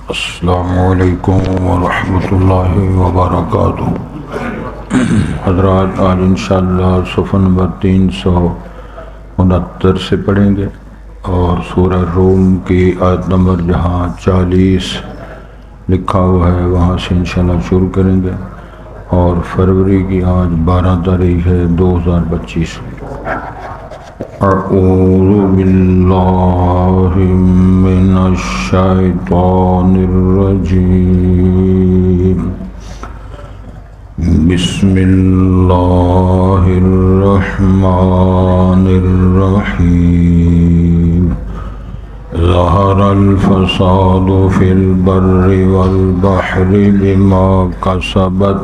السلام علیکم ورحمۃ اللہ وبرکاتہ۔ حضرات آج انشاءاللہ صفحہ نمبر 369 سے پڑھیں گے اور سورہ روم کی آیت نمبر جہاں 40 لکھا ہوا ہے وہاں سے انشاءاللہ شروع کریں گے، اور فروری کی آج 12 تاریخ ہے 2025۔ اعوذ باللہ من الشیطان الرجیم، بسم اللہ الرحمن الرحیم۔ ظہر الفساد فی البر والبحر بما کسبت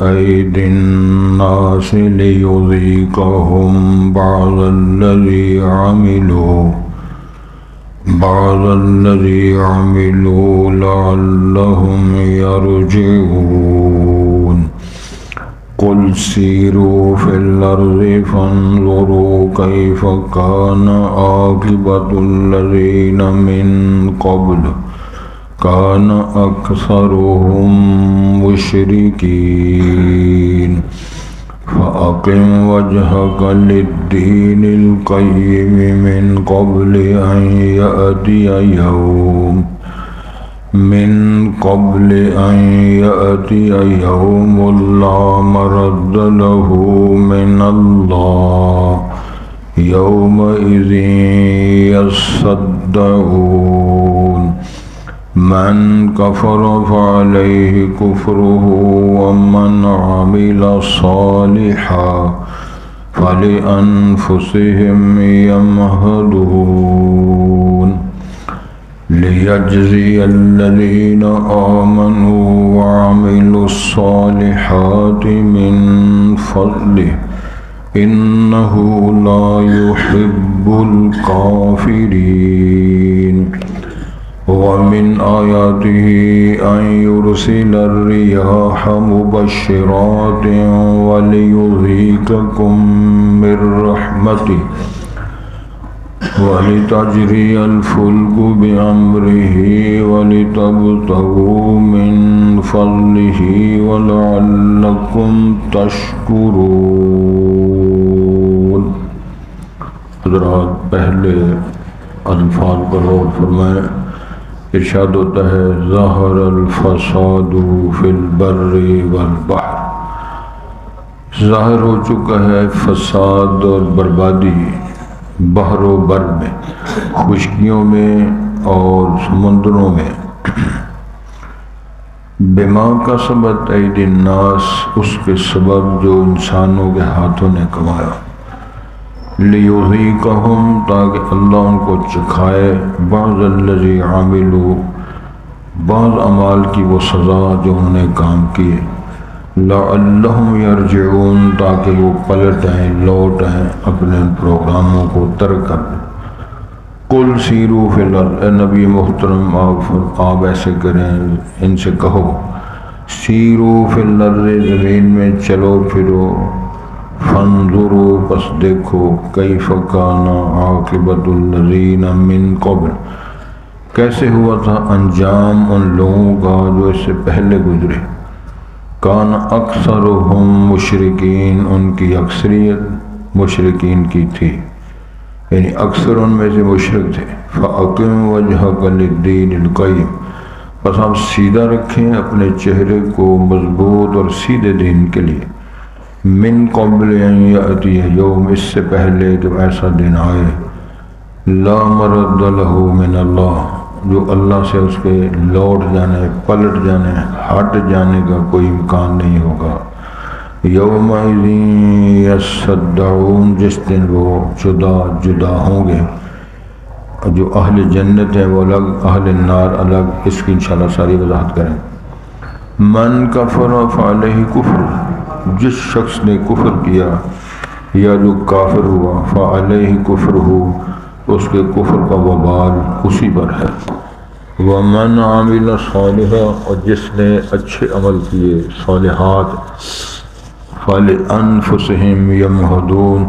ایدی الناس لیذیقہم بعض الذی عملوا لعلہم یرجعون۔ قل سیروا فی الارض فانظروا کیف کان عاقبۃ الذین من قبل کان اکثرهم مشرکین فاقم وجہک للدین القیم من قبل ان یأتی یوم لا مرد له من اللہ یومئذ یصدعون۔ من کفر فعلیہ کفرہ ومن عمل صالحا فلأنفسہم یمہدون۔ لیجزی الذین آمنوا وعملوا الصالحات من فضلہ انہ لا يحب الکافرین۔ ومن آیاتہ ان یرسل الریاح مبشرات ولیذیقکم من رحمتہ وَلِتَجْرِيَ الْفُلْكُ بِأَمْرِهِ وَلِتَبْتَغُوا مِنْ فَضْلِهِ وَلَعَلَّكُمْ تَشْكُرُونَ۔ حضرات پہلے الفاظ پر غور فرمائیں۔ ارشاد ہوتا ہے ظہر الفساد فی البر والبحر، ظاہر ہو چکا ہے فساد اور بربادی بحر و بر میں، خشکیوں میں اور سمندروں میں۔ بما کسبت ایدی الناس، اس کے سبب جو انسانوں کے ہاتھوں نے کمایا۔ لیذیقہم، تاکہ اللہ ان کو چکھائے، بعض الذی عملوا، بعض اعمال کی وہ سزا جو انہوں نے کام کیے، لعلہم یرجعون، تاکہ وہ پلٹ آئیں، لوٹ آئیں، اپنے پروگراموں کو ترک کر دیں۔ قل سیروا فی الارض، اے نبی محترم آپ ایسے کریں، ان سے کہو سیروا فی الارض، زمین میں چلو پھرو، فانظروا، پس دیکھو، کیف کان عاقبۃ الذین من قبل، کیسے ہوا تھا انجام ان لوگوں کا جو اس سے پہلے گزرے۔ کان اکثرهم مشرکین، ان کی اکثریت مشرکین کی تھی، یعنی اکثر ان میں سے مشرک تھے۔ فاقم وجہک للدین القیم، بس آپ سیدھا رکھیں اپنے چہرے کو مضبوط اور سیدھے دین کے لیے۔ من قبل ان یأتی یوم، اس سے پہلے کہ ایسا دن آئے، لا مرد لہ من اللہ، جو اللہ سے اس کے لوٹ جانے، پلٹ جانے، ہٹ جانے کا کوئی امکان نہیں ہوگا۔ یومئذ یصدعون، جس دن وہ جدا ہوں گے، جو اہل جنت ہیں وہ الگ، اہل النار الگ۔ اس کی انشاءاللہ ساری وضاحت کریں۔ من کفر فعلیہ کفر، جس شخص نے کفر کیا یا جو کافر ہوا، فعلیہ کفر ہو، اس کے کفر کا وبال اسی پر ہے۔ ومن عمل صالحا، اور جس نے اچھے عمل کیے، صالحات، فَلِأَنفُسِهِمْ يَمْهَدُونَ،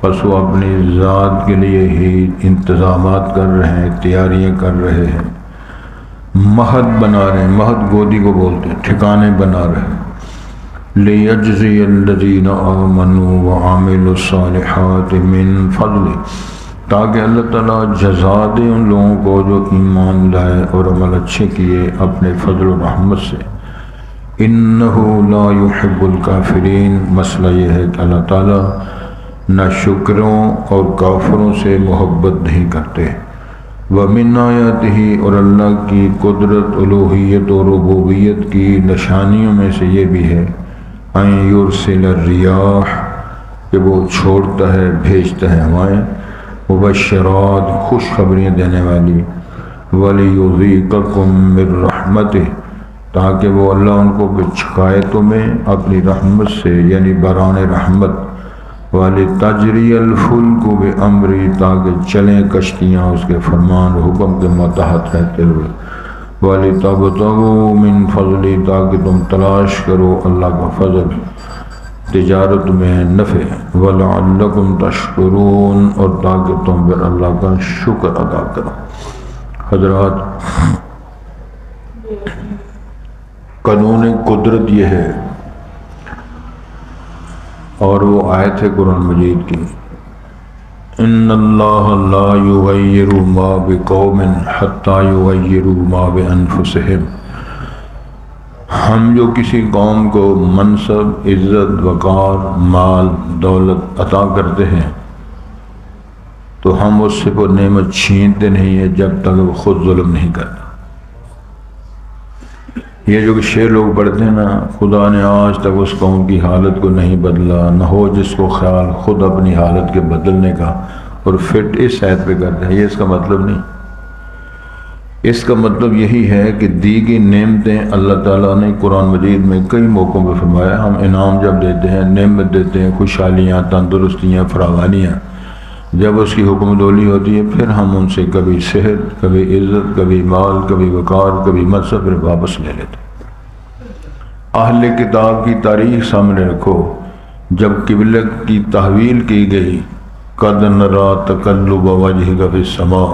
پس وہ اپنی ذات کے لیے ہی انتظامات کر رہے ہیں، تیاریاں کر رہے ہیں، مہد بنا رہے ہیں، مہد گودی کو بولتے ہیں، ٹھکانے بنا رہے ہیں۔ لِيَجْزِيَ الَّذِينَ آمَنُوا وَعَمِلُوا الصَّالِحَاتِ مِنْ فَضْلِهِ، تاکہ اللہ تعالیٰ جزا دے ان لوگوں کو جو ایمان لائے اور عمل اچھے کیے اپنے فضل و رحمت سے۔ إِنَّهُ لَا يُحِبُّ الْكَافِرِينَ، مسئلہ یہ ہے کہ اللہ تعالیٰ نہ شکروں اور کافروں سے محبت نہیں کرتے۔ وَمِنْ آیَاتِهِ، اور اللہ کی قدرت، الوہیت اور ربوبیت کی نشانیوں میں سے یہ بھی ہے، أَن يُرْسِلَ الرِّيَاحَ، کہ وہ چھوڑتا ہے، بھیجتا ہے ہوائیں، مبشرات، خوشخبریاں دینے والی، وَلِيُذِيقَكُم مِّن رَّحْمَتِهِ، تاکہ وہ اللہ ان کو بچھائے تمہیں اپنی رحمت سے، یعنی بران رحمت، وَلِتَجْرِيَ الْفُلْكُ بِأَمْرِهِ، تاکہ چلیں کشتیاں اس کے فرمان و حکم کے ماتحت رہتے ہوئے، وَلِتَبْتَغُوا مِن فَضْلِهِ، تاکہ تم تلاش کرو اللہ کا فضل، تجارت میں نفع، وَلَعَلَّكُمْ تَشْكُرُونَ، اور تاکہ تم پھر اللہ کا شکر ادا کرو۔ حضرات، قانون قدرت یہ ہے، اور وہ آیت ہے قرآن مجید کی، ان اللہ لا یغیر ما بقوم حتی یغیروا ما بانفسہم، ہم جو کسی قوم کو منصب، عزت، وقار، مال، دولت عطا کرتے ہیں تو ہم اس سے وہ نعمت چھینتے نہیں ہیں جب تک وہ خود ظلم نہیں کرتا۔ یہ جو شعر لوگ پڑھتے ہیں نا، خدا نے آج تک اس قوم کی حالت کو نہیں بدلا، نہ ہو جس کو خیال خود اپنی حالت کے بدلنے کا، اور فٹ اس آیت پہ کرتے ہیں، یہ اس کا مطلب نہیں۔ اس کا مطلب یہی ہے کہ دی گئی نعمتیں اللہ تعالیٰ نے قرآن مجید میں کئی موقعوں پہ فرمایا، ہم انعام جب دیتے ہیں، نعمت دیتے ہیں، خوشحالیاں، تندرستیاں، فراوانیاں، جب اس کی حکم دولی ہوتی ہے پھر ہم ان سے کبھی صحت، کبھی عزت، کبھی مال، کبھی وقار، کبھی منصب پھر واپس لے لیتے۔ اہل کتاب کی تاریخ سامنے رکھو، جب قبلہ کی تحویل کی گئی، قَدْ نَرَىٰ تَقَلُّبَ وَجْهِكَ فِي السَّمَاءِ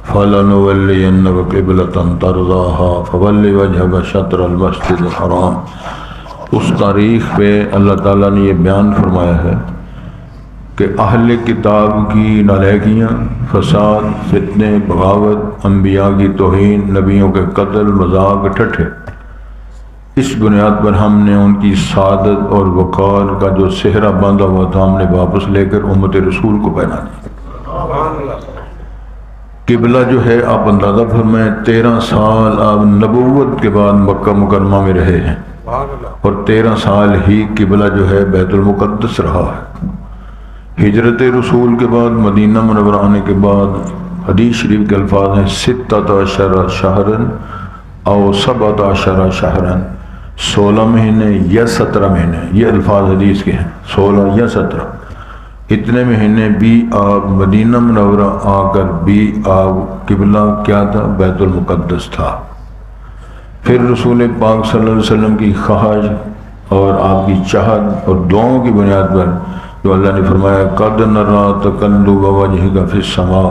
فَلَنُوَلِّيَنَّكَ قِبْلَةً تَرْضَاهَا فَوَلِّ وَجْهَكَ شَطْرَ الْمَسْجِدِ الْحَرَامِ۔ اس تاریخ پہ اللہ تعالیٰ نے یہ بیان فرمایا ہے کہ اہل کتاب کی نالائکیاں، فساد، فتنے، بغاوت، انبیاء کی توہین، نبیوں کے قتل، مذاق، ٹھٹھے، اس بنیاد پر ہم نے ان کی سعادت اور وقار کا جو صحرا باندھا ہوا تھا ہم نے واپس لے کر امت رسول کو پہنا دیا۔ قبلہ جو ہے آپ اندازہ فرمائیں، 13 سال آپ نبوت کے بعد مکہ مکرمہ میں رہے ہیں، اور 13 سال ہی قبلہ جو ہے بیت المقدس رہا ہے۔ ہجرت رسول کے بعد مدینہ منورہ آنے کے بعد حدیث شریف کے الفاظ ہیں 16 شہرن او 17 شہرن، 16 مہینے یا 17 مہینے، یہ الفاظ حدیث کے ہیں، 16 یا 17، اتنے مہینے بھی آپ مدینہ منورہ آ کر بھی آپ قبلہ کیا تھا؟ بیت المقدس تھا۔ پھر رسول پاک صلی اللہ علیہ وسلم کی خواہش اور آپ کی چاہت اور دعاؤں کی بنیاد پر جو اللہ نے فرمایا قَدْ نَرَىٰ تَقَلُّبَ وَجْهِكَ فِي السَّمَاءِ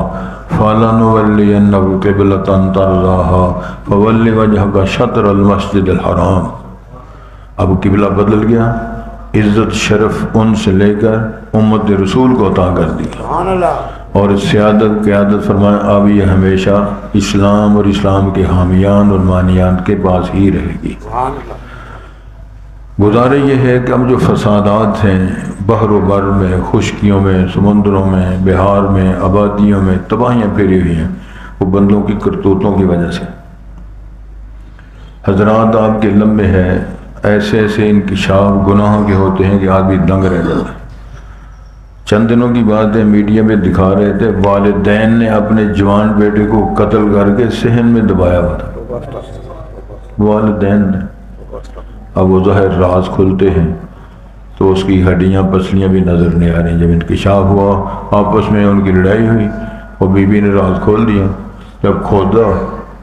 فَلَنُوَلِّيَنَّكَ قِبْلَةً تَرْضَاهَا فَوَلِّ وَجْهَكَ شَطْرَ الْمَسْجِدِ الْحَرَامِ۔ اب قبلہ بدل گیا، عزت شرف ان سے لے کر امت رسول کو عطا کر دی، اور سیادت قیادت فرمایا اب یہ ہمیشہ اسلام اور اسلام کے حامیان اور مانیان کے پاس ہی رہے گی۔ گزارے یہ ہے کہ اب جو فسادات ہیں بحر و بر میں، خشکیوں میں، سمندروں میں، بہار میں، آبادیوں میں تباہیاں پھیلی ہوئی ہیں، وہ بندوں کی کرتوتوں کی وجہ سے۔ حضرات آپ کے علم میں ہے ایسے ایسے انکشاف گناہوں کے ہوتے ہیں کہ آدمی دنگ رہ جاتا ہے۔ چند دنوں کی بات ہے، میڈیا میں دکھا رہے تھے والدین نے اپنے جوان بیٹے کو قتل کر کے صحن میں دبایا ہوا تھا، والدین نے۔ اب وہ ظاہر راز کھلتے ہیں تو اس کی ہڈیاں پسلیاں بھی نظر نہیں آ رہی۔ جب انکشاف ہوا، آپس میں ان کی لڑائی ہوئی، اور بیوی نے راز کھول دیا، جب کھودا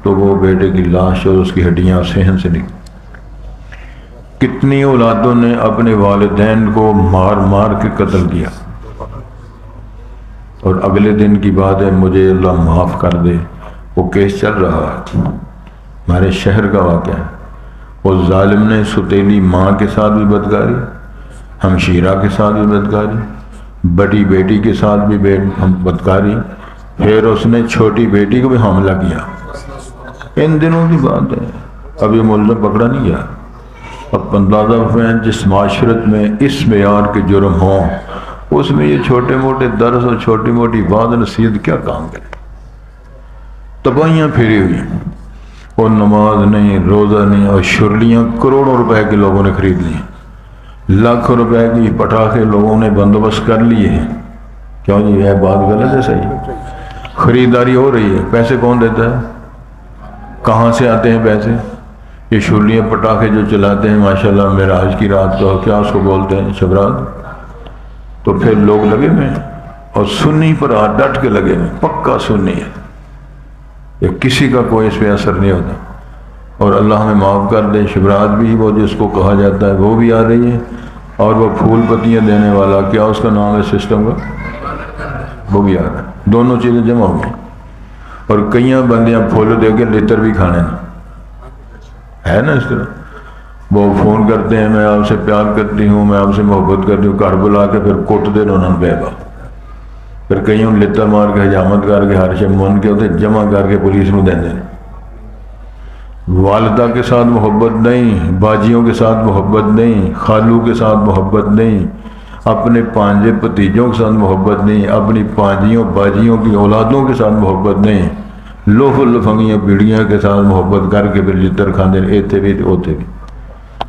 تو وہ بیٹے کی لاش اور اس کی ہڈیاں صحن سے نکلی۔ کتنی اولادوں نے اپنے والدین کو مار مار کے قتل کیا، اور اگلے دن کی بات ہے مجھے اللہ معاف کر دے، وہ کیس چل رہا ہے، ہمارے شہر کا واقعہ ہے، اس ظالم نے ستیلی ماں کے ساتھ بھی بدکاری، ہمشیرہ کے ساتھ بھی بدکاری، بڑی بیٹی کے ساتھ بھی بدکاری، پھر اس نے چھوٹی بیٹی کو بھی حاملہ کیا۔ ان دنوں کی بات ہے، اب یہ ملزم پکڑا نہیں گیا۔ اب اندازہ میں جس معاشرت میں اس معیار کے جرم ہوں، اس میں یہ چھوٹے موٹے درس اور چھوٹی موٹی بات نصیحت کیا کام کرے؟ تباہیاں پھیری ہوئی، اور نماز نہیں، روزہ نہیں، اور شرلیاں کروڑوں روپے کے لوگوں نے خرید لی، لاکھوں روپے کی پٹاخے لوگوں نے بندوبست کر لیے ہیں۔ کیوں جی یہ بات غلط ہے؟ صحیح خریداری ہو رہی ہے، پیسے کون دیتا ہے؟ کہاں سے آتے ہیں پیسے؟ یہ شرلیاں پٹاخے جو چلاتے ہیں ماشاءاللہ معراج کی رات کو کیا اس کو بولتے ہیں، شبرات، تو پھر لوگ لگے ہوئے ہیں، اور سنی پر ڈٹ کے لگے ہوئے، پکا سنی ہے، یہ کسی کا کوئی اس پہ اثر نہیں ہوتا۔ اور اللہ ہمیں معاف کر دے، شبرات بھی وہ جس کو کہا جاتا ہے وہ بھی آ رہی ہے، اور وہ پھول پتیاں دینے والا کیا اس کا نام ہے سسٹم کا، وہ بھی آ رہا ہے، دونوں چیزیں جمع ہو گئی۔ اور کئیاں بندیاں پھول دے کے لتر بھی کھانے ہے نا، اس طرح وہ فون کرتے ہیں میں آپ سے پیار کرتی ہوں، میں آپ سے محبت کرتی ہوں، گھر بلا کے پھر کٹ دے انہوں نے بیگا، پھر کئیوں لتر مار کے حجامت کر کے ہر شب من کے ہوتے جمع کر کے پولیس میں دے دیں۔ والدہ کے ساتھ محبت نہیں، باجیوں کے ساتھ محبت نہیں، خالو کے ساتھ محبت نہیں، اپنے پانجے بھتیجوں کے ساتھ محبت نہیں، اپنی پانجیوں باجیوں کی اولادوں کے ساتھ محبت نہیں، لوف لفنگیاں بیڑیاں کے ساتھ محبت کر کے پھر لتر کھاندے، ایتھے بھی تے اوتھے بھی،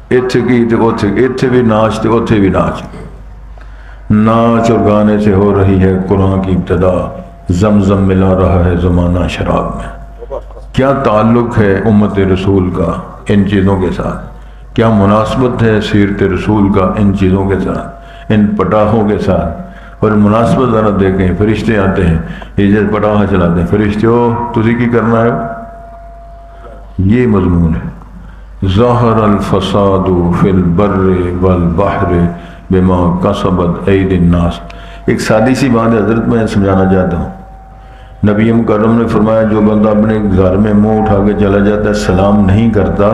ایتھے کی تے اوتھے، ایتھے بھی ناچ تے اوتھے بھی ناچ، ناچ اور گانے سے ہو رہی ہے قرآن کی ابتدا، زمزم ملا رہا ہے زمانہ شراب میں۔ کیا تعلق ہے امت رسول کا ان چیزوں کے ساتھ؟ کیا مناسبت ہے سیرت رسول کا ان چیزوں کے ساتھ، ان پٹاخوں کے ساتھ؟ اور مناسبت ذرا دیکھیں، فرشتے آتے ہیں، یہ جیسے پٹاخہ چلاتے ہیں، فرشتے ہو تسی کی کرنا ہے؟ یہ مضمون ہے، ظاہر الفساد فی البر والبحر بما کسبت ایدی الناس۔ ایک سادی سی بات حضرت میں سمجھانا چاہتا ہوں، نبی مکرم نے فرمایا جو بندہ اپنے گھر میں منہ اٹھا کے چلا جاتا ہے، سلام نہیں کرتا،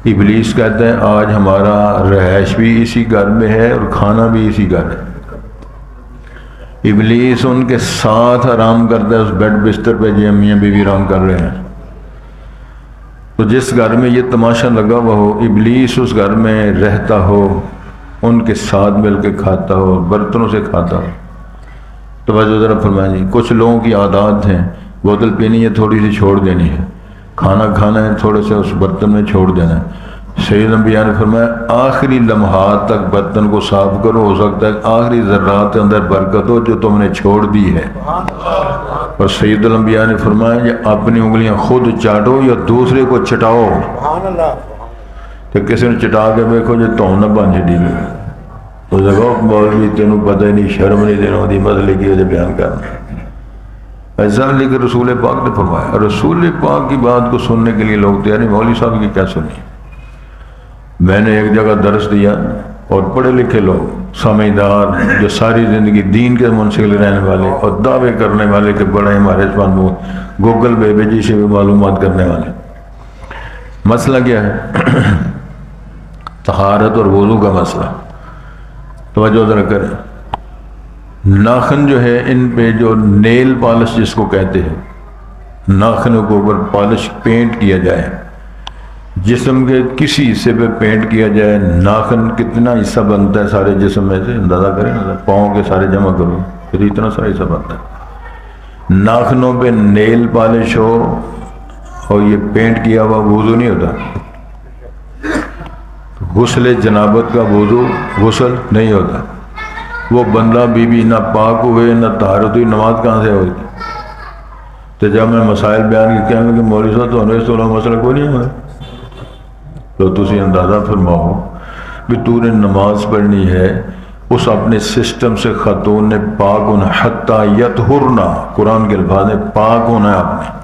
ابلیس کہتا ہے آج ہمارا رہائش بھی اسی گھر میں ہے اور کھانا بھی اسی گھر ہے۔ ابلیس ان کے ساتھ آرام کرتا ہے اس بیڈ بستر پہ جو میاں بیوی آرام کر رہے ہیں۔ تو جس گھر میں یہ تماشا لگا ہوا ہو، ابلیس اس گھر میں رہتا ہو، ان کے ساتھ مل کے کھاتا ہو، برتنوں سے کھاتا ہو۔ توجہ ذرا فرمائیں جی، کچھ لوگوں کی عادات ہیں، بوتل پینی ہے تھوڑی سی چھوڑ دینی ہے، کھانا کھانا ہے تھوڑے سے اس برتن میں چھوڑ دینا ہے۔ سید انبیاء نے فرمایا آخری لمحات تک برتن کو صاف کرو، ہو سکتا ہے آخری ذرات کے اندر برکت ہو جو تم نے چھوڑ دی ہے۔ اور سید الانبیاء نے فرمایا کہ اپنی انگلیاں خود چاٹو یا دوسرے کو چٹاؤ، کہ کسی نے چٹا کے دیکھو جو تو نہ بن چڑی گئی تو دیکھو مولوی تینوں پتہ ہی نہیں، شرم نہیں دینا ہوتی مسئلے کی وجہ بیان کرنا۔ ایسا لیکن رسول پاک نے فرمایا، رسول پاک کی بات کو سننے کے لیے لوگ تیار نہیں، مولوی صاحب کی کیا سنی۔ میں نے ایک جگہ درس دیا اور پڑھے لکھے لوگ سمجھدار جو ساری زندگی دین کے منسلک رہنے والے اور دعوے کرنے والے کہ بڑے ہمارے گوگل پہ بھیجی سے بھی معلومات کرنے والے، مسئلہ کیا ہے؟ طہارت اور وضو کا مسئلہ۔ توجہ ذرا کریں، ناخن جو ہے ان پہ جو نیل پالش جس کو کہتے ہیں، ناخنوں کے اوپر پالش پینٹ کیا جائے، جسم کے کسی حصے پہ پینٹ کیا جائے، ناخن کتنا حصہ بنتا ہے سارے جسم میں سے اندازہ کریں، پاؤں کے سارے جمع کرو پھر اتنا سارا حصہ بنتا ہے۔ ناخنوں پہ نیل پالش ہو اور یہ پینٹ کیا ہوا، وضو نہیں ہوتا۔ غسل جنابت کا وضو غسل نہیں ہوتا۔ وہ بندہ بی بی نہ پاک ہوئے نہ طہارت ہوئی، نماز کہاں سے ہوئی؟ تو جب میں مسائل بیان کی کہنے کہ مولوی صاحب تو انہیں تو مسئلہ کوئی نہیں ہوا، تو تسی اندازہ فرماؤ کہ تو نے نماز پڑھنی ہے، اس اپنے سسٹم سے خاتون نے پاک ہونا، حتی یطہرنا، قرآن کے الفاظ میں پاک ہونا ہے آپ نے۔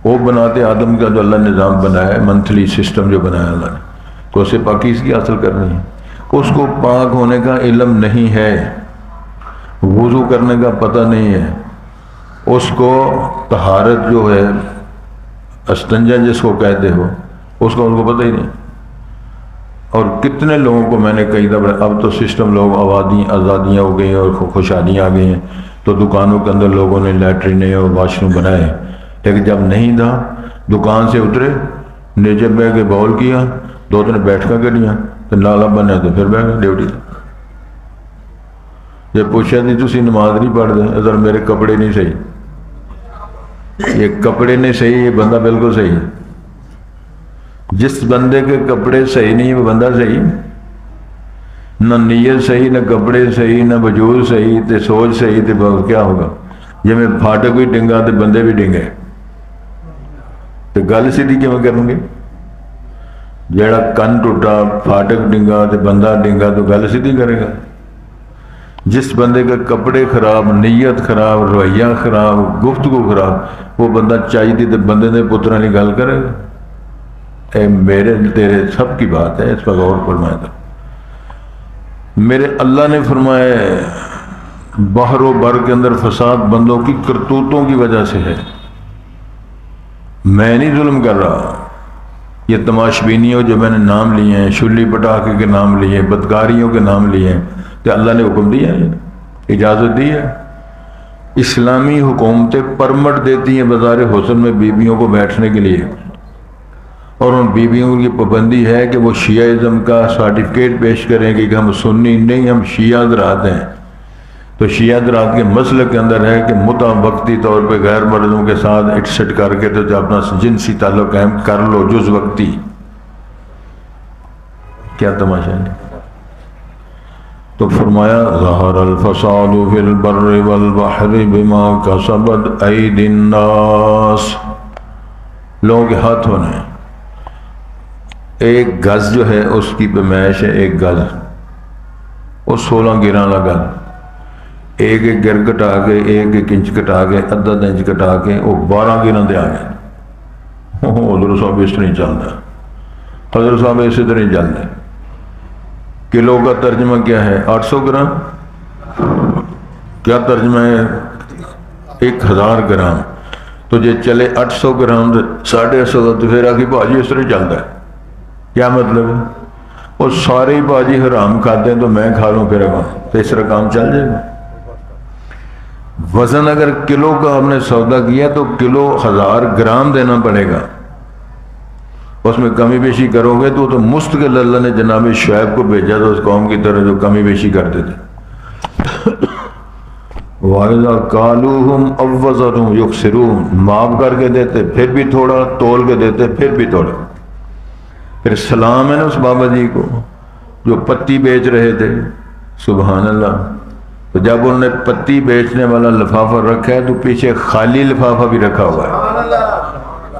وہ بناتے آدم کا جو اللہ نے نظام بنایا ہے، منتھلی سسٹم جو بنایا اللہ نے، تو اسے پاکیزگی حاصل کرنی ہے. اس کو پاک ہونے کا علم نہیں ہے، وضو کرنے کا پتہ نہیں ہے، اس کو طہارت جو ہے استنجا جس کو کہتے ہو اس کو پتہ ہی نہیں. اور کتنے لوگوں کو میں نے کئی دفعہ، اب تو سسٹم لوگ آزادیاں ہو گئی ہیں اور خوشحالیاں آ گئی ہیں، تو دکانوں کے اندر لوگوں نے لیٹرینیں اور واش روم بنائے، لیکن جب نہیں تھا دکان سے اترے، نیچے بیٹھ کے باول کیا، 2-3 بیٹھکاں کریاں تو نالا بنے تو پھر بیٹھ گئے ڈیوٹی. جب پوچھا تھی تسی نماز نہیں پڑھتے، ذرا میرے کپڑے نہیں صحیح. یہ کپڑے نہیں صحیح، یہ بندہ بالکل صحیح ہے. جس بندے کے کپڑے صحیح نہیں وہ بندہ صحیح، نہ نیت صحیح، نہ کپڑے صحیح، نہ وجود صحیح، تے سوچ صحیح، تے کیا ہوگا؟ جی میں پھاٹک بھی ڈنگا تے بندے بھی ڈنگے، تے گل سیدھی کیوں کریں گے؟ جیڑا کن ٹوٹا، پھاٹک ڈنگا تے بندہ ڈنگا تو گل سیدھی کرے گا. جس بندے کے کپڑے خراب، نیت خراب، رویہ خراب، گفتگو خراب، وہ بندہ چاہیے تے بندے دے پتروں کی گل کرے گا. اے میرے تیرے سب کی بات ہے، اس پر غور فرمائے. میرے اللہ نے فرمایا بحر و بر کے اندر فساد بندوں کی کرتوتوں کی وجہ سے ہے. میں نہیں ظلم کر رہا. یہ تماشبینیوں جو میں نے نام لیے ہیں، شلی پٹاخے کے نام لیے، بدکاریوں کے نام لیے ہیں، کہ اللہ نے حکم دیا ہے، اجازت دی ہے. اسلامی حکومتیں پرمٹ دیتی ہیں بازار حسن میں بیویوں کو بیٹھنے کے لیے، اور ان بیویوں کی پابندی ہے کہ وہ شیعہ کا سرٹیفکیٹ پیش کریں گے کہ ہم سنی نہیں، ہم شیعہ حضرات ہیں. تو شیعہ حضرات کے مسلک کے اندر ہے کہ متع وقتی طور پہ غیر مردوں کے ساتھ اٹسٹ کر کے تو جب اپنا جنسی تعلق قائم کر لو جز وقتی. کیا تماشا ہے؟ تو فرمایا ظہر الفساد فی البر والبحر بما کسبت ایدی الناس. لوگوں کے ہاتھ ہونے. ایک گز جو ہے اس کی پیمائش ہے، ایک گز وہ 16 گرانہ گز، ایک گر کٹا کے، ایک انچ کٹا کے، ادھا انچ کٹا کے وہ 12 گران دے آ گئے. حضرت صاحب اس طرح نہیں چلتا، حضرت صاحب اسی طرح نہیں چلتے. کلو کا ترجمہ کیا ہے؟ 800 گرام. کیا ترجمہ ہے؟ 1000 گرام. تو جی چلے 800 گرام 850 تو پھر آگے بھاجی اس طرح چلتا ہے. کیا مطلب ہے؟ وہ سارے ہی بھاجی حرام کھاتے ہیں تو میں کھا لوں پھر تو اس طرح کام چل جائے گا. وزن اگر کلو کا ہم نے سودا کیا تو کلو 1000 گرام دینا پڑے گا. اس میں کمی بیشی کرو گے تو مستقل اللہ نے جناب شعیب کو بھیجا تو اس قوم کی طرح جو کمی بیشی کرتے تھے. وَإِذَا قَالُوهُمْ أَوَّزَرُهُمْ يُخْسِرُونَ. معاف کر کے دیتے پھر بھی تھوڑا، تول کے دیتے پھر بھی تھوڑا. پھر سلام ہے نا اس بابا جی کو جو پتی بیچ رہے تھے. سبحان اللہ. تو جب انہوں نے پتی بیچنے والا لفافہ رکھا ہے تو پیچھے خالی لفافہ بھی رکھا ہوا ہے.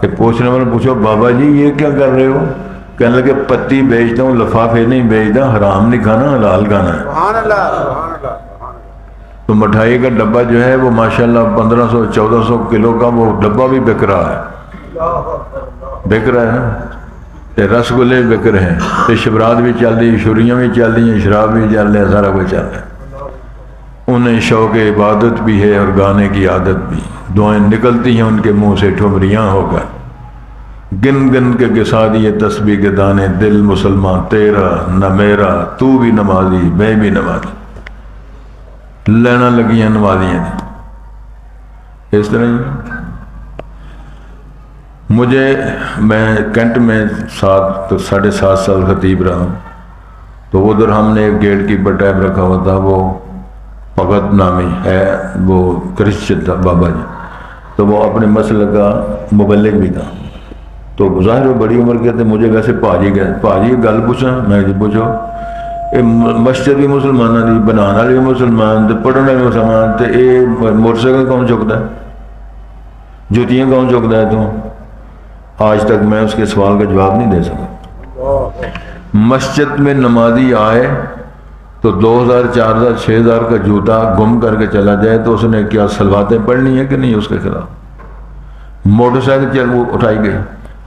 کہ پوچھنے والے پوچھو بابا جی یہ کیا کر رہے ہو؟ کہنے لگے پتی بیچتا ہوں، لفافے نہیں بیچتا، حرام نہیں کھانا، حلال کھانا ہے. سبحان اللہ. تو مٹھائی کا ڈبہ جو ہے وہ ماشاءاللہ 1500-1400 کلو کا وہ ڈبہ بھی بک رہا ہے، بک رہا ہے نا. رس گلے بک رہے ہیں، تو شبرات بھی چل رہی، شریاں بھی چل رہی ہیں، شراب بھی چل رہے ہیں، سارا کچھ چل رہا ہے. انہیں شوق عبادت بھی ہے اور گانے کی عادت بھی. دعائیں نکلتی ہیں ان کے منہ سے ٹھمریاں ہو کر. گن گن کے گسا دیے تسبیح کے دانے، دل مسلمان تیرا نہ میرا، تو بھی نمازی میں بھی نمازی. لینا لگیاں نمازیاں تھیں اس طرح ہی. میں کینٹ میں 7.5 سال خطیب رہا ہوں. تو ادھر ہم نے ایک گیٹ کیپر ٹائپ رکھا ہوا تھا، وہ بھگت نامی ہے، وہ کرسچن تھا بابا جی. تو وہ اپنے مسئلہ کا مبلغ بھی تھا. تو ظاہر بڑی عمر کے تھے. مجھے ویسے پاجی گل پوچھا، میں جی پوچھو یہ مسجد بھی مسلمانوں کی، بنانے والے بھی مسلمان، پڑھنے والے مسلمان، تو یہ موٹر سائیکل کون چکتا ہے، جوتیاں کون چکتا ہے؟ تو آج تک میں اس کے سوال کا جواب نہیں دے سکا. مسجد میں نمازی آئے تو 2000 4000 6000 کا جوتا گم کر کے چلا جائے تو اس نے کیا صلواتیں پڑھنی ہے کہ نہیں اس کے خلاف؟ موٹر سائیکل وہ اٹھائی گئی.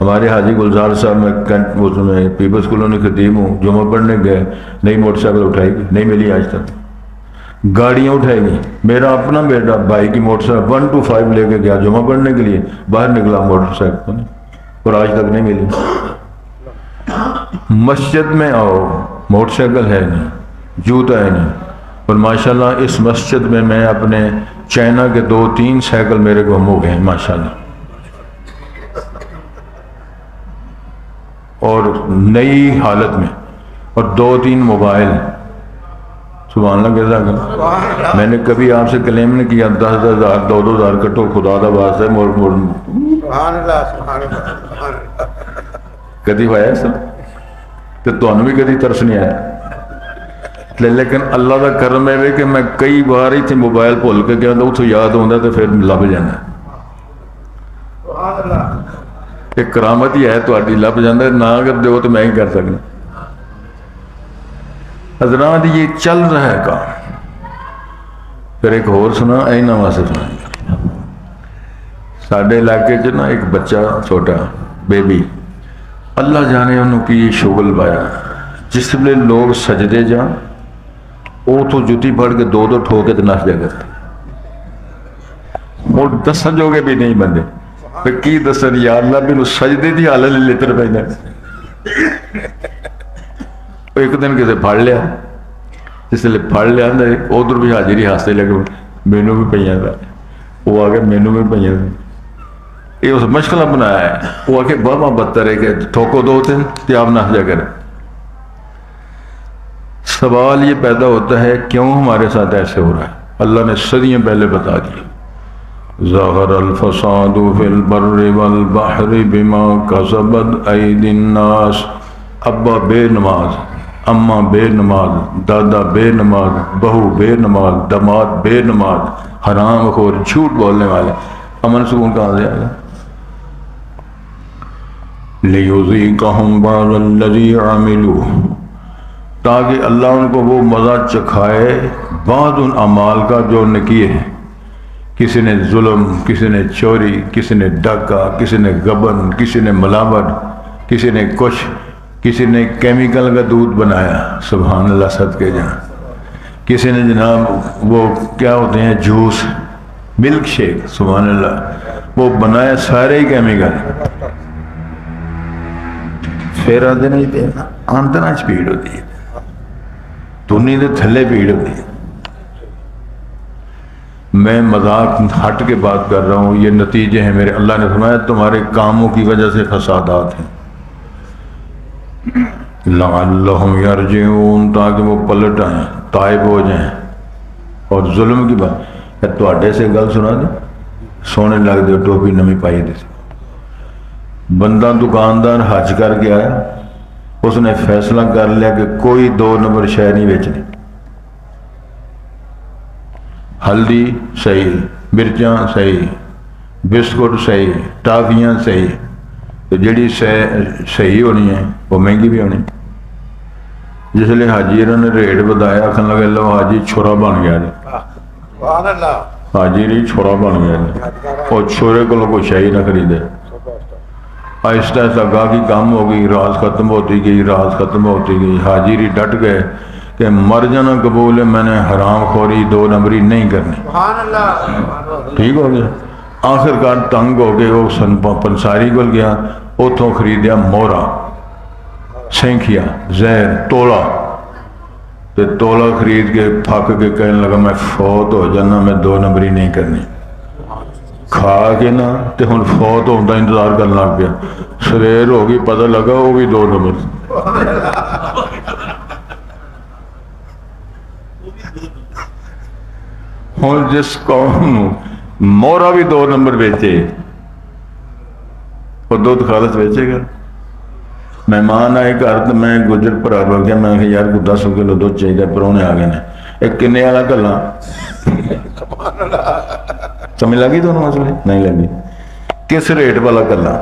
ہمارے حاجی گلزار صاحب میں پیپلز کالونی خطیب ہوں، جمعہ پڑھنے گئے، نئی موٹر سائیکل اٹھائی گئی، نہیں ملی آج تک، گاڑیاں اٹھائی گئی۔ میرا اپنا بیٹا بھائی کی موٹر سائیکل 1 to 5 لے کے گیا جمعہ پڑھنے کے لیے، باہر نکلا موٹر سائیکل اور آج تک نہیں ملی۔ مسجد میں آؤ، موٹر سائیکل ہے نہیں، جوتا ہے نہیں، اور ماشاءاللہ اس مسجد میں میں اپنے چائنا کے 2-3 سائیکل میرے کو ہو گئے ہیں ماشاءاللہ، اور نئی حالت میں، اور 2-3 موبائل۔ سبحان اللہ کیسا کر، میں نے کبھی آپ سے کلیم نہیں کیا 10,000 2,000 کٹو خدا دا واسطہ موڑ سبحان اللہ سبحان اللہ کدی ہوا سب تو تمہیں بھی کدی ترس نہیں آیا، لیکن اللہ کا کرم ہے کہ میں کئی بار ہی موبائل بھول کے گیا تو اتوں یاد ہوتا تو پھر لب جانا، ایک کرامت ہی ہے تاری، لب جانا، نہ کر دو تو میں ہی کر سکنا۔ حضرات یہ چل رہا ہے کام۔ پھر ایک اور سنا اینا واسطے سنا، ساڈے علاقے چ نا ایک بچہ چھوٹا بیبی، اللہ جانے انہوں کی شغل پایا، جس ویلے لوگ سجدے جان وہ تو جتی پڑھ کے 2 ٹھوکے تو نس جا کرتے، اور دسن جو گے بھی نہیں بندے، پھر کی دسن یا اللہ بھی سجدے دی حالت لے لیتے پہ ایک دن کسی پھڑ لیا، جس لئے پھڑ لیا ادھر بھی حاضری ہاستے لگے مینو بھی پہیاں تھا، وہ آگے مینو بھی پہیاں تھا، یہ اس مشکلہ بنایا ہے، وہ آگے بہت بدتر ہے کہ ٹھوکو 2-3 تے آپ نہ جا کریں۔ سوال یہ پیدا ہوتا ہے کیوں ہمارے ساتھ ایسے ہو رہا ہے؟ اللہ نے صدیوں پہلے بتا دیا، ظہر الفساد فی البر والبحر بما کسبت ایدی الناس۔ ابا بے نماز، اماں بے نماز، دادا بے نماز، بہو بے نماز، داماد بے نماز، حرام خور، جھوٹ بولنے والے، امن سکون کہاں سے آئے گا؟ لیذیقہم بعض الذی عملوا، تاکہ اللہ ان کو وہ مزہ چکھائے بعض ان اعمال کا جو انہوں نے کیے ہیں۔ کسی نے ظلم، کسی نے چوری، کسی نے ڈاکہ، کسی نے غبن، کسی نے ملاوٹ، کسی نے کچھ، کسی نے کیمیکل کا دودھ بنایا، سبحان اللہ صدقے جہاں، کسی نے جناب وہ کیا ہوتے ہیں جوس، ملک شیک، سبحان اللہ، وہ بنایا سارے ہی کیمیکل، پھر آتے نہیں تھے آندنا سپیڈ ہوتی ہے، دنیا دے تھلے پیڑ ہوتی ہے۔ میں مذاق ہٹ کے بات کر رہا ہوں، یہ نتیجے ہیں میرے، اللہ نے فرمایا تمہارے کاموں کی وجہ سے فسادات ہیں، لعلہم یرجعون، تاکہ وہ پلٹ آئیں، تائب ہو جائیں۔ اور ظلم کی بات ہے، تواڈے سے گل سنا دے، سونے لگ دے ٹوپی نمی پائی دے، بندہ دکاندار حج کر کے آیا، اس نے فیصلہ کر لیا کہ کوئی 2 نمبر شے نہیں بیچنی، ہلدی صحیح، مرچاں صحیح، بسکٹ صحیح، ٹافیاں صحیح، تو جڑی صحیح ہونی ہے وہ مہنگی بھی ہونی۔ جس لئے حاجی انہوں نے ریٹ بتایا، آخر لگے لو حاجی چھوڑا بن گیا جی، حاجی نہیں چھوڑا بن گیا جی، اور چھوڑے کو کوئی شاہی نہ خریدے۔ آہستہ آہستہ گاہکی کم ہو گئی، راز ختم ہوتی گئی، راز ختم ہوتی گئی، حاجری ڈٹ گئے کہ مر جانا قبول ہے، میں نے حرام خوری 2 نمبری نہیں کرنی، ٹھیک ہو گیا۔ آخر کار تنگ ہو گئے، وہ پنساری کو گیا، اتوں خریدیا مورا، سینکھیا، زہر، تولا، تو تولا خرید کے پھک کے کہنے لگا میں فوت ہو جانا، میں 2 نمبری نہیں کرنی، کھا کے نا تے ہن فوت ہوتا انتظار کرنا لگ پیا، سویر ہو گئی پتہ لگا وہ بھی 2 نمبر۔ ہوں جس قوم مورا بھی 2 نمبر بیچے، وہ دودھ خالص بیچے گا۔ مہمان آئے گھر تو میں گجر بھرا بول گیا، میں کہ یار کو 10 کلو دودھ چاہیے، پرونے آ گئے نے، ایک کنے والا کلا سمجھ لگی دونوں مسئلے نہیں لگی، کس ریٹ والا کلا،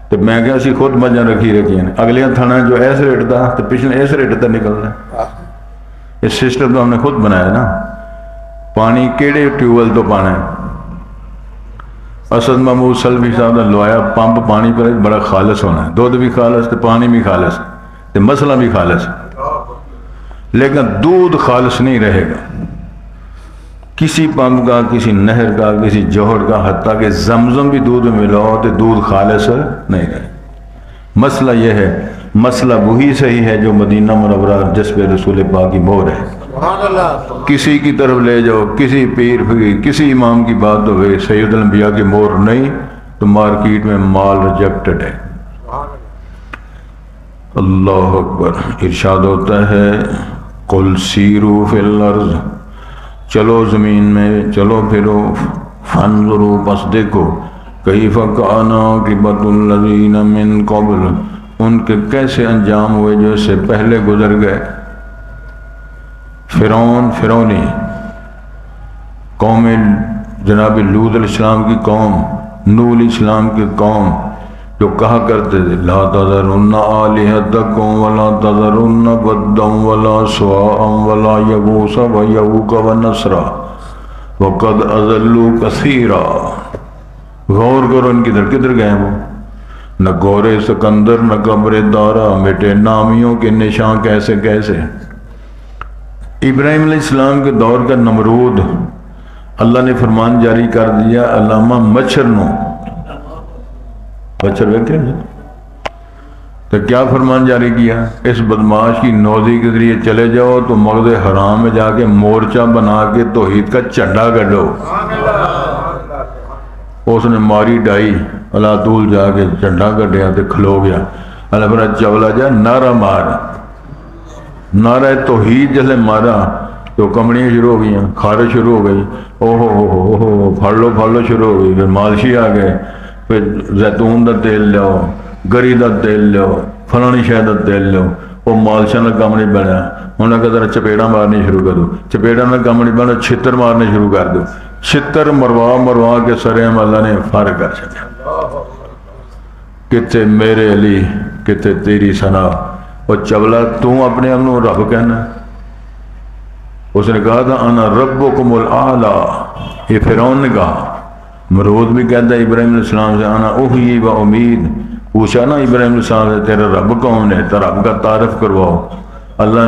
تو میں کہ اسی خود مجھے رکھی ہیں، اگلیاں تھانا جو ایس ریٹ دا تو پچھلے ایس ریٹ تا نکل رہا ہے۔ اس سسٹم تو ہم نے خود بنایا نا، پانی کیڑے ٹیوبل تو پانا ہے، اسد محمود سلفی صاحب نے لوایا پمپ پانی پر بڑا خالص ہونا ہے، دودھ بھی خالص تے پانی بھی خالص تے مسئلہ بھی خالص، لیکن دودھ خالص نہیں رہے گا کسی پمپ کا، کسی نہر کا، کسی جوہر کا، حتیٰ کہ زمزم بھی دودھ میں ملاؤ تو دودھ خالص نہیں رہے۔ مسئلہ یہ ہے، مسئلہ وہی صحیح ہے جو مدینہ منورہ جس پہ رسول پاک کی مہر ہے۔ سبحان اللہ۔ کسی کی طرف لے جاؤ، کسی پیر فقیر، کسی امام کی بات ہوئے، سید الانبیاء کی مہر نہیں تو مارکیٹ میں مال ریجیکٹڈ ہے۔ اللہ اکبر۔ ارشاد ہوتا ہے قل سیروا فی الارض، چلو زمین میں، چلو پھرو، فانظروا، بس دیکھو، کیف کان عاقبۃ الذین من قبل، ان کے کیسے انجام ہوئے جو اس سے پہلے گزر گئے۔ فرعونی قوم جناب لوط علیہ السلام کی قوم، نوح علیہ السلام کی قوم، جو کہا کرتے تھے لا تذرن آلہتکم ولا تذرن ودا ولا سواعا ولا یغوث ویعوق ونسرا وقد اضلوا کثیرا۔ غور کرو ان کدھر گئے وہ، نہ گورے سکندر نہ قبر دارا، میٹے نامیوں کے نشان کیسے کیسے۔ ابراہیم علیہ السلام کے دور کا نمرود، اللہ نے فرمان جاری کر دیا علامہ مچھر نو، مچھر ویکھے تو کیا فرمان جاری کیا، اس بدماش کی نوزی کے ذریعے چلے جاؤ تو مغز حرام میں جا کے مورچہ بنا کے توحید کا جھنڈا گڑو۔ اس نے ماری ڈائی، اللہ طول جا کے جھنڈا گڈیا تو کھلو گیا۔ اللہ فرمایا چولا جا نعرہ مار، نعرہ توحید جسے مارا تو کمڑیاں شروع ہو گئیں، خارش شروع ہو گئی، اوہ پھڑ لو شروع ہو گئی، پھر مالشی آ گئے، پھر زیتون دا تیل لو، گری دا تیل لو، فلانی شے دا تیل لو، وہ مالشاں دا کام نہیں بنیا، انہوں نے کہا چپیڑا مارنی شروع کر دو، چپیڑا دا کام نہیں بنا، چھتر مارنے شروع کر دو، چھتر مروا کے سرہم اللہ نے فارغ کر چھڑیا۔ کتے میرے علی، کتے تیری ثنا، اور چبلا تو اپنے اپنوں رب کہنا۔ اس نے کہا تھا انا ربکم الاعلی، یہ فرعون نے کہا۔ مرود بھی کہتا ہے ابراہیم علیہ السلام سے انا احیی و امید، پوچھا نا ابراہیم علیہ السلام سے تیرا رب کون ہے، تو رب کا تعارف کرواؤ۔ اللہ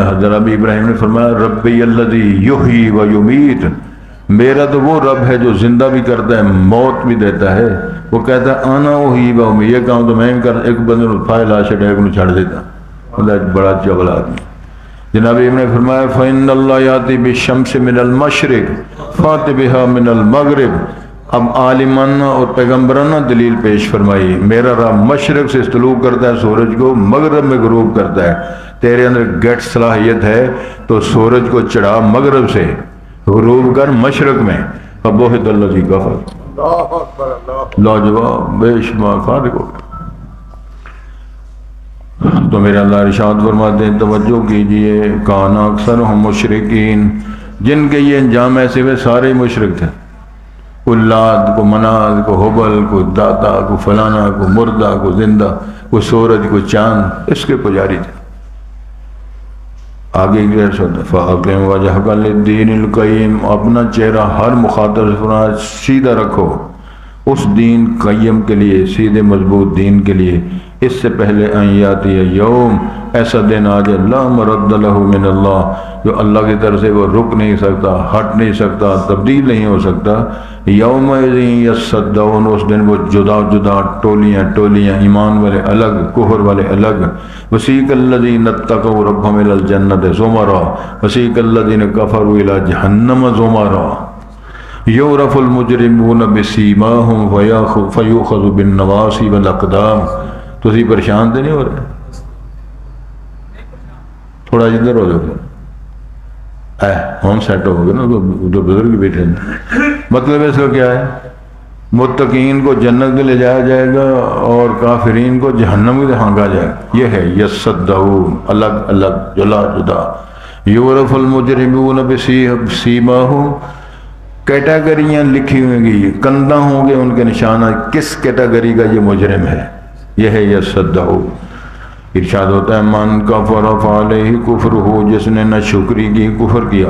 حضرت ابراہیم نے فرمایا ربی الذی یحیی و یمیت، میرا تو وہ رب ہے جو زندہ بھی کرتا ہے موت بھی دیتا ہے۔ وہ کہتا ہے انا احیی و امید، یہ کام تو میں بھی کر، ایک بندے نے فائل آشڑ ایک نے چھڑ دیتا، اللہ بڑا چبل آدمی۔ جناب ابن نے فرمایا فإن اللہ یاتی بالشمس من المشرق فات بها من المغرب۔ اب عالمانہ اور پیغمبرانہ دلیل پیش فرمائی، میرا رب مشرق سے طلوع کرتا ہے سورج کو، مغرب میں غروب کرتا ہے، تیرے اندر گٹ صلاحیت ہے تو سورج کو چڑھا مغرب سے، غروب کر مشرق میں، فبہت الذی کفر، لاجواب بے شمار فارغ ہو گیا۔ تو میرے اللہ ارشاد فرماتے ہیں توجہ کیجئے، کان اکثرہم مشرکین، جن کے یہ انجام ایسے ہوئے سارے مشرک تھے، کوئی لات، کو منات، کو حبل، کو داتا، کو فلانا، کو مردہ، کو زندہ، کو سورج، کو چاند، اس کے پجاری تھے۔ آگے فَأَقِمْ وَجْهَكَ لِلدِّينِ الْقَيِّمِ، اپنا چہرہ ہر مخاطب سے فرمایا سیدھا رکھو اس دین قیم کے لیے، سیدھے مضبوط دین کے لیے، اس سے پہلے ان یاتی یوم، ایسا دن آ جائے لا مرد لہ من اللہ، جو اللہ کی طرف سے وہ رک نہیں سکتا، ہٹ نہیں سکتا، تبدیل نہیں ہو سکتا۔ یوم یصدعون، اس دن وہ جدا جدا ٹولیاں، ایمان والے الگ، کفر والے الگ۔ وسیق الذین اتقوا ربهم الی الجنۃ زمرا وسیق الذین کفروا الی جہنم زمرا یعرف المجرمون بسیماہم فیؤخذ بالنواصی والاقدام۔ تو اسی پریشان تو نہیں ہو رہے؟ تھوڑا ادھر ہو جاؤ، ہم سیٹ ہو گئے نا، ادھر بزرگ بیٹھے ہیں۔ مطلب اس کا کیا ہے؟ متقین کو جنت میں لے جایا جائے گا اور کافرین کو جہنم میں ہانگا جائے گا۔ یہ ہے یصدعون، الگ الگ، جلا جدا۔ یعرف المجرمون بسیماہم، کیٹاگریاں لکھی ہوئیں گی، کندہ ہوں گے ان کے نشانات، کس کیٹاگری کا یہ مجرم ہے، یہ ہے یصدعون۔ ارشاد ہوتا ہے من کفر فعلیہ کفر ہو، جس نے نہ شکری کی کفر کیا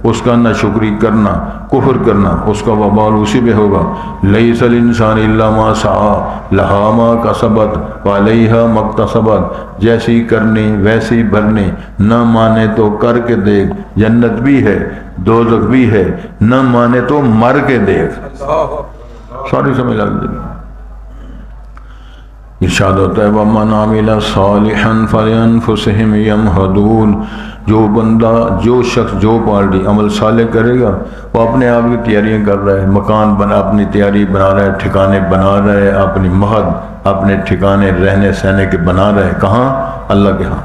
اس کا نہ شکری کرنا کفر کرنا اس کا وبال اسی پہ ہوگا۔ لیس الانسان الا ما سعی لہا ما کسبت وعلیہا ما اکتسبت، جیسی کرنی ویسی بھرنی، نہ مانے تو کر کے دیکھ، جنت بھی ہے دوزخ بھی ہے، نہ مانے تو مر کے دیکھ۔ ساری سمجھ لگ جائے۔ ارشاد ہوتا ہے وَمَنْ عَمِلَ صَالِحًا فَلِأَنفُسِهِمْ يَمْهَدُونَ، جو بندہ جو شخص جو پارٹی عمل صالح کرے گا وہ اپنے آپ کی تیاریاں کر رہا ہے، مکان بنا اپنی تیاری بنا رہا ہے، ٹھکانے بنا رہا ہے، اپنی مہد اپنے ٹھکانے رہنے سہنے کے بنا رہا ہے، کہاں؟ اللہ کے ہاں۔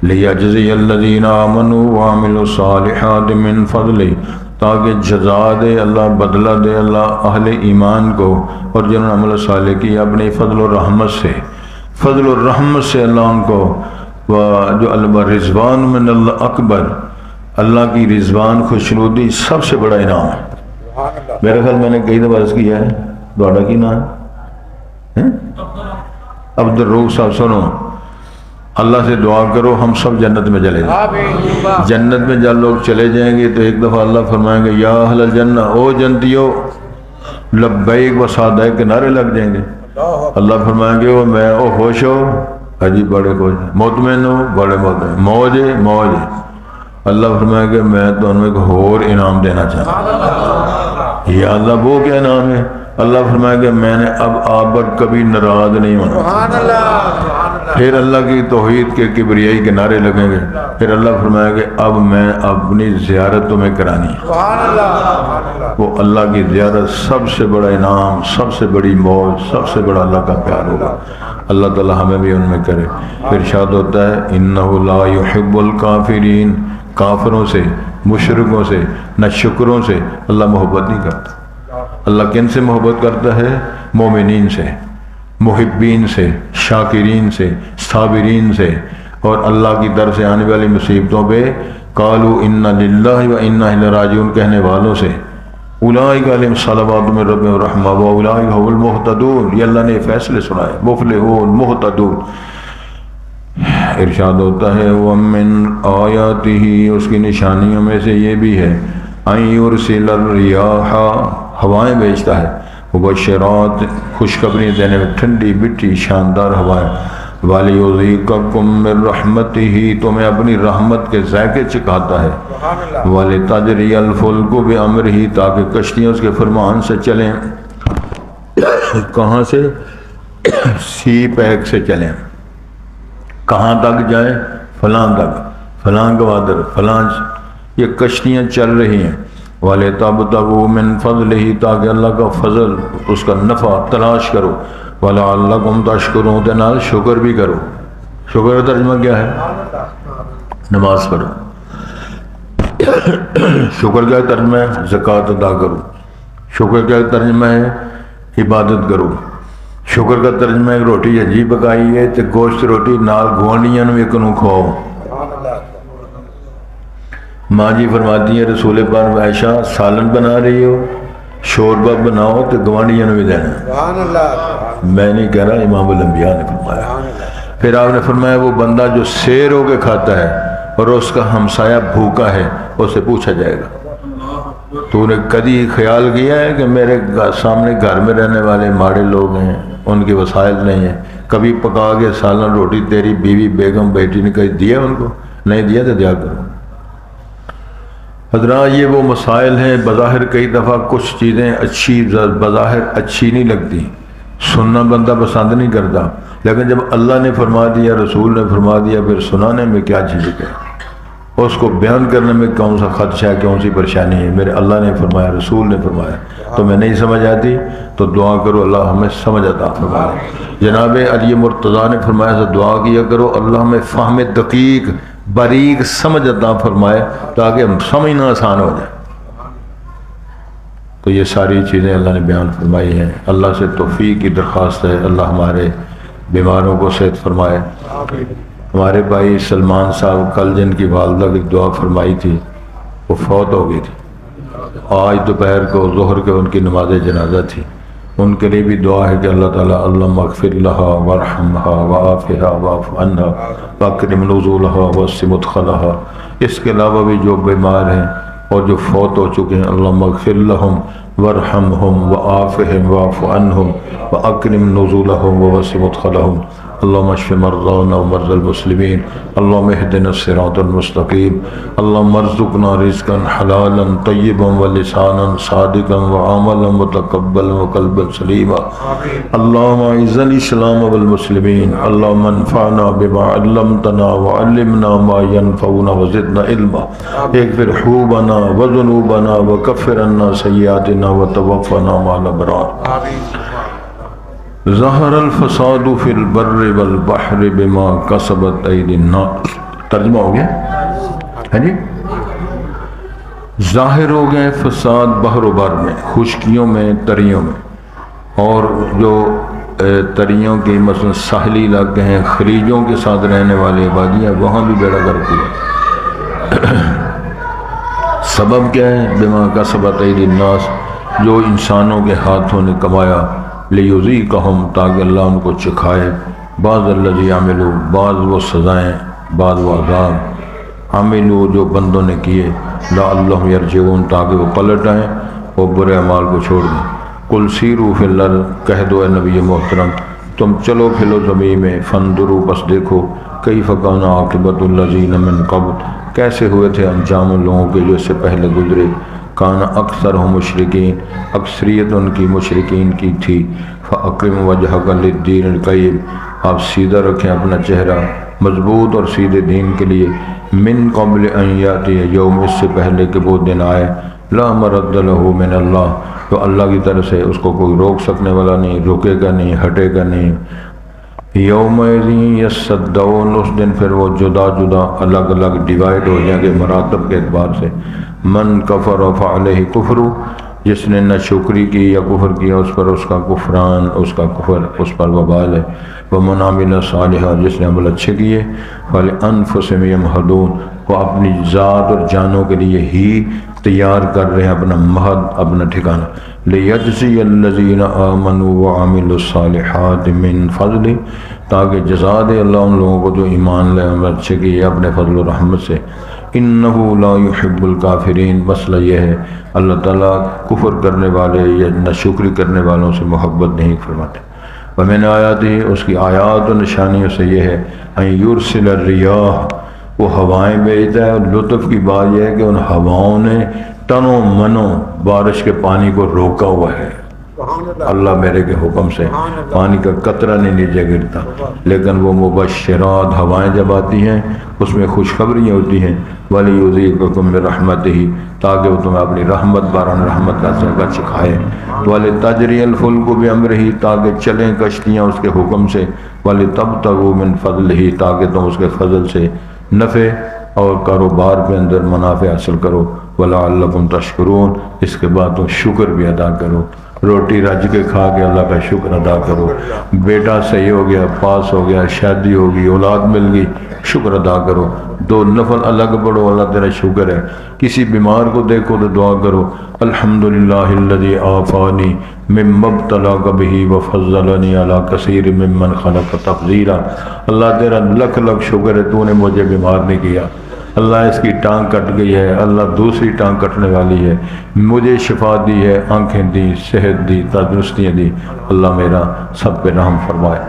لِيَجْزِيَ الَّذِينَ آمَنُوا وَعَمِلُوا الصَّالِحَاتِ مِنْ فَضْلِهِ، تاکہ جزا دے اللہ، بدلہ دے اللہ اہل ایمان کو اور جنہوں نے عمل صالح کی اپنی فضل و رحمت سے، فضل و رحمت سے اللہ ان کو، جو اللہ رضوان من اللہ اکبر، اللہ کی رضوان خوشنودی سب سے بڑا انعام ہے۔ میرے خیال میں نے کئی دفعہ عرض کیا ہے، دوڑا کی نام ہے عبد الروح صاحب، سنو اللہ سے دعا کرو ہم سب جنت میں چلے جائیں۔ جنت میں جب لوگ چلے جائیں گے تو ایک دفعہ اللہ فرمائیں گے یا اہل الجنہ، او جنتیو لبیک و سعدیک کے نعرے لگ جائیں گے۔ اللہ فرمائیں گے او میں او خوش ہو، حجی بڑے خوش، مطمئن ہو، بڑے مطمئن، موج ہے موج ہے۔ اللہ فرمائیں گے میں تو ان میں ایک اور انعام دینا چاہتا ہوں۔ یا اللہ وہ کیا انعام ہے؟ اللہ فرمائے گا میں نے اب آپ پر کبھی ناراض نہیں ہونا۔ پھر اللہ کی توحید کے کبریائی کے نعرے لگیں گے، پھر اللہ فرمائے گا اب میں اپنی زیارت تمہیں کرانی ہے۔ وہ اللہ کی زیارت سب سے بڑا انعام، سب سے بڑی موج، سب سے بڑا اللہ کا پیار ہوگا۔ اللہ تعالی ہمیں بھی ان میں کرے۔ پھر ارشاد ہوتا ہے انہ لا یحب الکافرین، کافروں سے مشرکوں سے نہ شکروں سے اللہ محبت نہیں کرتا۔ اللہ کن سے محبت کرتا ہے؟ مومنین سے، محبین سے، شاکرین سے، صابرین سے، اور اللہ کی طرف سے آنے والی مصیبتوں پہ قالوا انا للہ و انا الیہ راجعون کہنے والوں سے، اولئک علیہم صلوات من ربہم ورحمہ واولئک هم المہتدون۔ یہ اللہ نے فیصلے سنائے، مفلحون مہتدون۔ ارشاد ہوتا ہے وَمِنْ آیَاتِهِ، اس کی نشانیوں میں سے یہ بھی ہے أَن يُرْسِلَ الرِّيَاحَ، ہوائیں بھیجتا ہے، مبشرات خوشخبری دینے میں، ٹھنڈی مٹھی شاندار ہوائیں، وَلِيُذِيقَكُم مِّن رَحْمَتِهِ، تمہیں اپنی رحمت کے ذائقے چکھاتا ہے، وَلِتَجْرِيَ الْفُلْكُ بِأَمْرِهِ، تاکہ کشتیاں اس کے فرمان سے چلیں۔ کہاں سے؟ سی پیک سے چلیں، کہاں تک جائیں؟ فلاں تک، فلاں گوادر، فلاں، یہ کشتیاں چل رہی ہیں۔ وَلِتَبْتَغُوا مِن فَضْلِهِ، تاکہ اللہ کا فضل اس کا نفع تلاش کرو، وَلَعَلَّكُمْ تَشْكُرُونَ، تے نال شکر بھی کرو۔ شکر کا ترجمہ کیا ہے؟ نماز پڑھو۔ شکر کا ترجمہ ہے زکوٰۃ ادا کرو۔ شکر کا ترجمہ ہے عبادت کرو۔ شکر کا ترجمہ ہے روٹی ہجی پکائی ہے تے گوشت روٹی نال گوانڈیاں نوں ایک نوں کھواؤ۔ ماں جی فرماتی ہیں رسول پاک عائشہ سالن بنا رہی ہو، شوربہ بناؤ تو گوانڈیاں نوں بھی دینا۔ میں نہیں کہہ رہا، امام الانبیاء نے فرمایا۔ پھر آپ نے فرمایا وہ بندہ جو سیر ہو کے کھاتا ہے اور اس کا ہمسایہ بھوکا ہے، اس سے پوچھا جائے گا تو نے کدی خیال کیا ہے کہ میرے سامنے گھر میں رہنے والے ماڑے لوگ ہیں، ان کی وسائل نہیں ہیں، کبھی پکا کے سالن روٹی تیری بیوی بیگم بیٹی نے کہیں دیا ان کو؟ نہیں دیا تو دیا کرو۔ حضرات یہ وہ مسائل ہیں، بظاہر کئی دفعہ کچھ چیزیں اچھی بظاہر اچھی نہیں لگتی، سننا بندہ پسند نہیں کرتا، لیکن جب اللہ نے فرما دیا، رسول نے فرما دیا، پھر سنانے میں کیا چیز ہے، اس کو بیان کرنے میں کون سا خدشہ ہے، کون سی پریشانی ہے؟ میرے اللہ نے فرمایا، رسول نے فرمایا، تو میں نہیں سمجھ آتی تو دعا کرو اللہ ہمیں سمجھ عطا فرمائے۔ جناب علی مرتضیٰ نے فرمایا تو دعا کیا کرو اللہ ہمیں فہم دقیق باریک سمجھ عطا فرمائے تاکہ ہم سمجھنا آسان ہو جائے۔ تو یہ ساری چیزیں اللہ نے بیان فرمائی ہیں۔ اللہ سے توفیق کی درخواست ہے، اللہ ہمارے بیماروں کو صحت فرمائے۔ ہمارے بھائی سلمان صاحب کل جن کی والدہ کی دعا فرمائی تھی وہ فوت ہو گئی تھی، آج دوپہر کو ظہر کے ان کی نماز جنازہ تھی، ان کے لیے بھی دعا ہے کہ اللہ تعالیٰ اللہم اغفر لہا ورحمہا وعافہا واعف عنہا واکرم نزولہا وسع مدخلہا۔ اس کے علاوہ بھی جو بیمار ہیں اور جو فوت ہو چکے ہیں، اللہم اغفر لہم ورحمہم وعافہم واعف عنہم واکرم نزولہم ووسع مدخلہم۔ اللہم اشف مرضانا ومرضى المسلمین، اللہم اہدنا الصراط المستقیم، اللہم ارزقنا رزقا حلالا طیبا ولسانا صادقا وعملا متقبلا وقلبا سلیما۔ اللہم اعز الاسلام والمسلمین، اللہم انفعنا بما علمتنا وعلمنا ما ينفعنا وزدنا علما، اغفر حوبنا وذنوبنا وکفر عنا سیئاتنا وتوفنا مع الابرار۔ ظہر الفساد فی البر والبحر بما کسبت ایدی الناس۔ ترجمہ ہو گیا ہے جی؟ ظاہر ہو گئے فساد بحر و بر میں، خشکیوں میں، تریوں میں، اور جو تریوں کی مثلا ساحلی علاقے ہیں، خلیجوں کے ساتھ رہنے والی آبادیاں، وہاں بھی بیڑا گرک ہوا۔ سبب کیا ہے؟ بما کسبت ایدی الناس، جو انسانوں کے ہاتھوں نے کمایا، لیذیقہم، تاکہ اللہ ان کو چکھائے، بعض الذی عملوا، بعض وہ سزائیں، بعض وہ عذاب، عملوا جو بندوں نے کیے، لعلہم یرجعون، تاکہ وہ پلٹ آئیں اور برے اعمال کو چھوڑ دیں۔ قل سیروا فی الارض، کہہ دو اے نبی محترم تم چلو پھرو زمین میں، فانظروا، پس دیکھو، کیف کان عاقبۃ الذین من قبل، کیسے ہوئے تھے انجام ان لوگوں کے جو اس سے پہلے گزرے، کان اکثرہم مشرکین، اکثریت ان کی مشرکین کی تھی، فاقم وجہک للدین القیم، آپ سیدھا رکھیں اپنا چہرہ مضبوط اور سیدھے دین کے لیے، من قبل ان یاتی یوم، اس سے پہلے کہ وہ دن آئے، لا مرد لہ من اللہ، تو اللہ کی طرف سے اس کو کوئی روک سکنے والا نہیں، رکے گا نہیں، ہٹے گا نہیں۔ یوم یصدعون، اس دن پھر وہ جدا جدا الگ الگ ڈیوائیڈ ہو جائیں گے مراتب کے اعتبار سے۔ من کفر فعلیہ کفر، جس نے نہ شکری کی یا کفر کیا اس پر اس کا کفران، اس کا کفر اس پر وبال ہے۔ ومن عمل صالحا، جس نے عمل اچھے کیے، فلانفسہم یمہدون، وہ اپنی ذات اور جانوں کے لیے ہی تیار کر رہے ہیں اپنا مہد، اپنا ٹھکانہ۔ لیجزی الذین آمنوا وعملوا الصالحات من فضلہ، تاکہ جزا دے اللہ ان لوگوں کو جو ایمان لے عمل اچھے کیے اپنے فضل و رحمت سے۔ انہ لا یحب الکافرین، مسئلہ یہ ہے اللہ تعالیٰ کفر کرنے والے یا ناشکری کرنے والوں سے محبت نہیں فرماتے۔ ومن آیاتہ، اس کی آیات و نشانیوں سے یہ ہے، ان یرسل الریاح، وہ ہوائیں بھیجتا ہے، اور لطف کی بات یہ ہے کہ ان ہواؤں نے تنوں منوں بارش کے پانی کو روکا ہوا ہے۔ اللہ میرے کے حکم سے پانی کا قطرہ نہیں نیچے گرتا، لیکن وہ مبشرات ہوائیں جب آتی ہیں اس میں خوشخبریاں ہوتی ہیں، وَلِيُذِيقَكُم مِّن رَحْمَتِهِ، تاکہ وہ تمہیں اپنی رحمت باران رحمت کا ذائقہ چکھائے، وَلِتَجْرِيَ الْفُلْكُ بِأَمْرِهِ، تاکہ چلیں کشتیاں اس کے حکم سے، وَلِتَبْتَغُوا مِن فَضْلِهِ، تاکہ تم اس کے فضل سے نفع اور کاروبار کے اندر منافع حاصل کرو، وَلَعَلَّكُمْ تَشْكُرُونَ، اس کے بعد تم شکر بھی ادا کرو، روٹی رج کے کھا کے اللہ کا شکر ادا کرو، بیٹا صحیح ہو گیا، پاس ہو گیا، شادی ہوگی، اولاد مل گئی، شکر ادا کرو، دو نفل الگ پڑھو، اللہ تیرا شکر ہے، کسی بیمار کو دیکھو تو دعا کرو، الحمدللہ الذی عافانی مما ابتلاک بہ وفضلنی علی کثیر ممن خلق تفضیلا، اللہ تیرا لکھ لکھ شکر ہے تو نے مجھے بیمار نہیں کیا، اللہ اس کی ٹانگ کٹ گئی ہے، اللہ دوسری ٹانگ کٹنے والی ہے، مجھے شفا دی ہے، آنکھیں دی، صحت دی، تندرستیاں دی، اللہ میرا سب پہ رحم فرمائے۔